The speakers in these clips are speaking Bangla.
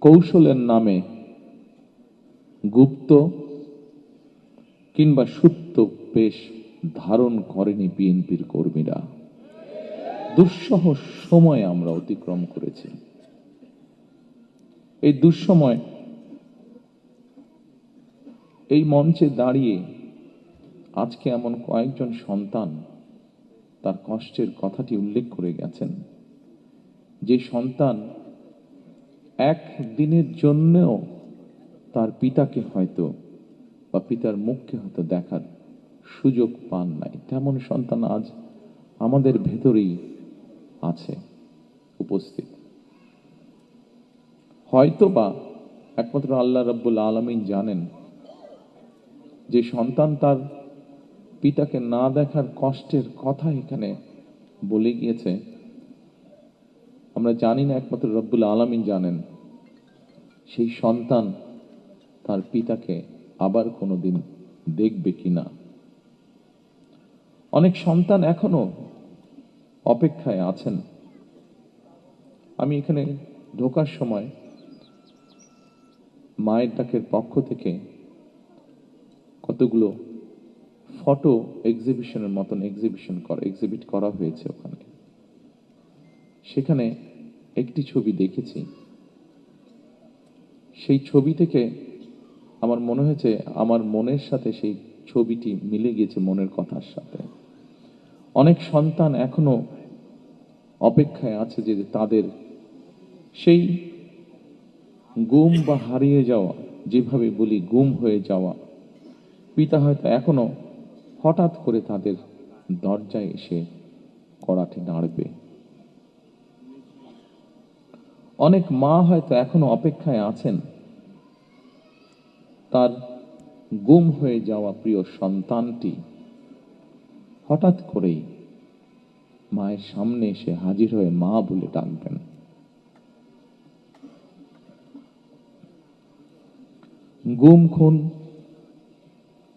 কৌশলের নামে গুপ্ত কিংবা সুপ্ত বেশ ধারণ করেনি বিএনপির কর্মীরা। দুঃসহ সময় আমরা অতিক্রম করেছি। এই দুঃসময় এই মঞ্চে দাঁড়িয়ে আজকে এমন কয়েকজন সন্তান তার কষ্টের কথাটি উল্লেখ করে গেছেন, যে সন্তান একদিনের জন্যও তার পিতাকে হয়তো বা পিতার মুখকে হয়তো দেখার সুযোগ পান নাই, তেমন সন্তান আজ আমাদের ভেতরেই আছে উপস্থিত। হয়তো বা একমাত্র আল্লাহ রাব্বুল আলামিন জানেন যে সন্তান তার পিতাকে না দেখার কষ্টের কথা এখানে বলে গিয়েছে। আমরা জানি না, একমাত্র রব্বুল আলামিন জানেন সেই সন্তান তার পিতাকে আবার কোনোদিন দেখবে কিনা। অনেক সন্তান এখনো অপেক্ষায় আছেন। আমি এখানে ঢোকার সময় মায়ের ডাকের পক্ষ থেকে কতগুলো ফটো এক্সিবিশনের মতন এক্সিবিট করা হয়েছে ওখানে। সেখানে একটি ছবি দেখেছি। সেই ছবি থেকে আমার মনে হয়েছে, আমার মনের সাথে সেই ছবিটি মিলে গিয়েছে মনের কথার সাথে। অনেক সন্তান এখনো অপেক্ষায় আছে যে তাদের সেই গুম বা হারিয়ে যাওয়া, যেভাবে বলি গুম হয়ে যাওয়া পিতা হয়তো এখনো হঠাৎ করে তাদের দরজায় এসে কড়াটি নাড়বে। অনেক মা হয়তো এখনো অপেক্ষায় আছেন তার গুম হয়ে যাওয়া প্রিয় সন্তানটি হঠাৎ করেই মায়ের সামনে এসে হাজির হয়ে মা বলে ডাকবেন। গুম, খুন,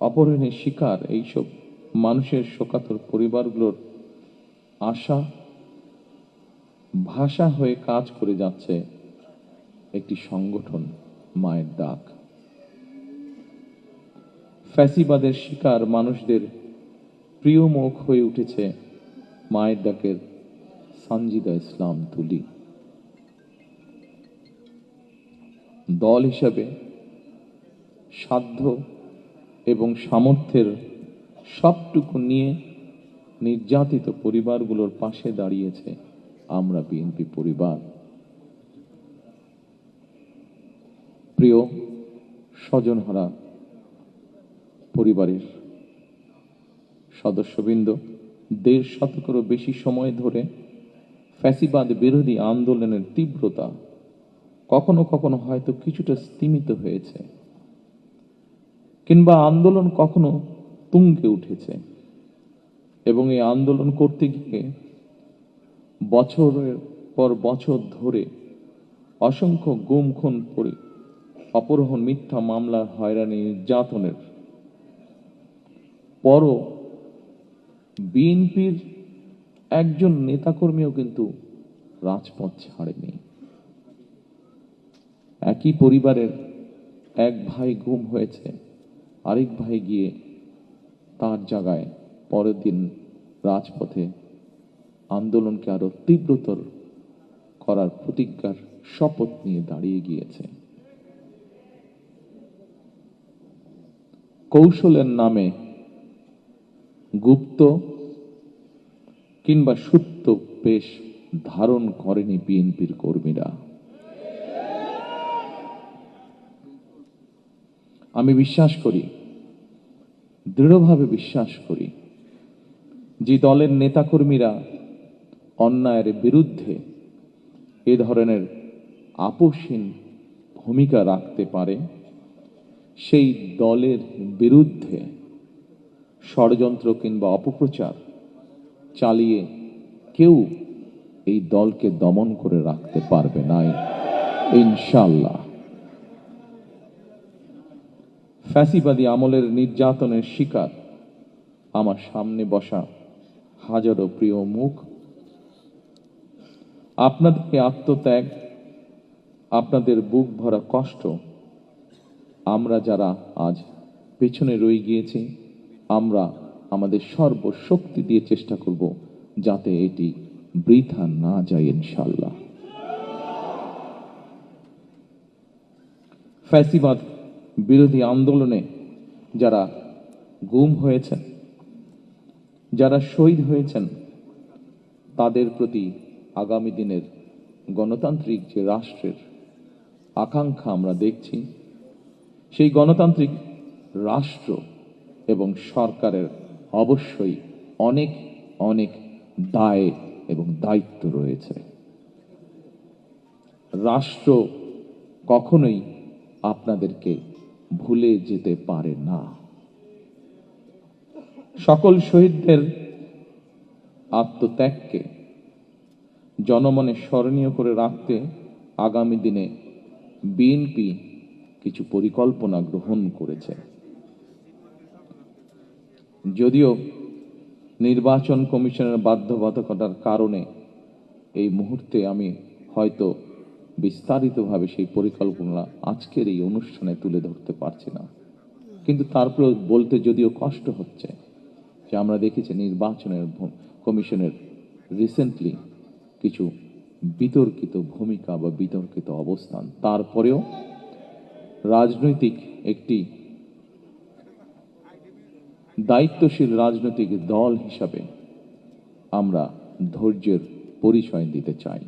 অপহরণের শিকার এইসব মানুষের শোকাতুর পরিবারগুলোর আশা ভাষা হয়ে কাজ করে যাচ্ছে একটি সংগঠন, মায়ের ডাক। ফ্যাসিবাদের শিকার মানুষদের প্রিয় মুখ হয়ে উঠেছে মায়ের ডাকের সানজিদা ইসলাম তুলি। দল হিসাবে সাধ্য এবং সামর্থ্যের সবটুকু নিয়ে নির্যাতিত পরিবারগুলোর পাশে দাঁড়িয়েছে আমরা বিএনপি পরিবার। প্রিয় স্বজনহারা পরিবারের সদস্যবৃন্দ, ১.৫ শতকেরও বেশি সময় ধরে ফ্যাসিবাদ বিরোধী আন্দোলনের তীব্রতা কখনো কখনো হয়তো কিছুটা স্তিমিত হয়েছে, কিংবা আন্দোলন কখনো তুঙ্গে উঠেছে, এবং এই আন্দোলন করতে গিয়ে বছরের পর বছর ধরে অসংখ্য গুম, খুন, অপহরণ, মিথ্যা মামলার হয়রানি, নির্যাতনের পরও বিএনপির একজন নেতাকর্মীও কিন্তু রাজপথ ছাড়েনি। একই পরিবারের এক ভাই গুম হয়েছে, আরেক ভাই গিয়ে তার জায়গায় পরের দিন রাজপথে আন্দোলনকে আরো তীব্রতর করার প্রতিজ্ঞার শপথ নিয়ে দাঁড়িয়ে গিয়েছে। কৌশলের নামে গুপ্ত কিংবা সুপ্ত বেশ ধারণ করেনি বিএনপির কর্মীরা। আমি বিশ্বাস করি, দৃঢ়ভাবে বিশ্বাস করি, যে দলের নেতাকর্মীরা অন্যায়ের বিরুদ্ধে এ ধরনের আপোষহীন ভূমিকা রাখতে পারে, সেই দলের বিরুদ্ধে ষড়যন্ত্র কিংবা অপপ্রচার চালিয়ে কেউ এই দলকে দমন করে রাখতে পারবে না ইনশাআল্লাহ। ফ্যাসিবাদী আমলের নির্যাতনের শিকার আমার সামনে বসা হাজারো প্রিয় মুখ, আপনাদের আত্মত্যাগ, আপনাদের বুক ভরা কষ্ট, আমরা যারা আজ পেছনে রয়ে গিয়েছি, আমরা আমাদের সর্বশক্তি দিয়ে চেষ্টা করব যাতে এটি বৃথা না যায় ইনশাআল্লাহ। ফ্যাসিবাদ বিরোধী আন্দোলনে যারা গুম হয়েছেন, যারা শহীদ হয়েছেন, তাদের প্রতি আগামী দিনের গণতান্ত্রিক যে রাষ্ট্রের আকাঙ্ক্ষা আমরা দেখছি, সেই গণতান্ত্রিক রাষ্ট্র এবং সরকারের অবশ্যই অনেক অনেক দায় এবং দায়িত্ব রয়েছে। রাষ্ট্র কখনোই আপনাদেরকে ভুলে যেতে পারে না। সকল শহীদদের আত্মত্যাগকে জনমনে স্মরণীয় করে রাখতে আগামী দিনে বিএনপি কিছু পরিকল্পনা গ্রহণ করেছে। যদিও নির্বাচন কমিশনের বাধ্যবাধকতার কারণে এই মুহূর্তে আমি হয়তো বিস্তারিতভাবে সেই পরিকল্পনা আজকের এই অনুষ্ঠানে তুলে ধরতে পারছি না, কিন্তু তারপরেও বলতে যদিও কষ্ট হচ্ছে যে আমরা দেখেছি নির্বাচনের কমিশনের রিসেন্টলি কিছু বিতর্কিত ভূমিকা বা বিতর্কিত অবস্থান। তারপরেও রাজনৈতিক একটি দায়িত্বশীল রাজনৈতিক দল হিসাবে আমরা ধৈর্যের পরিচয় দিতে চাই।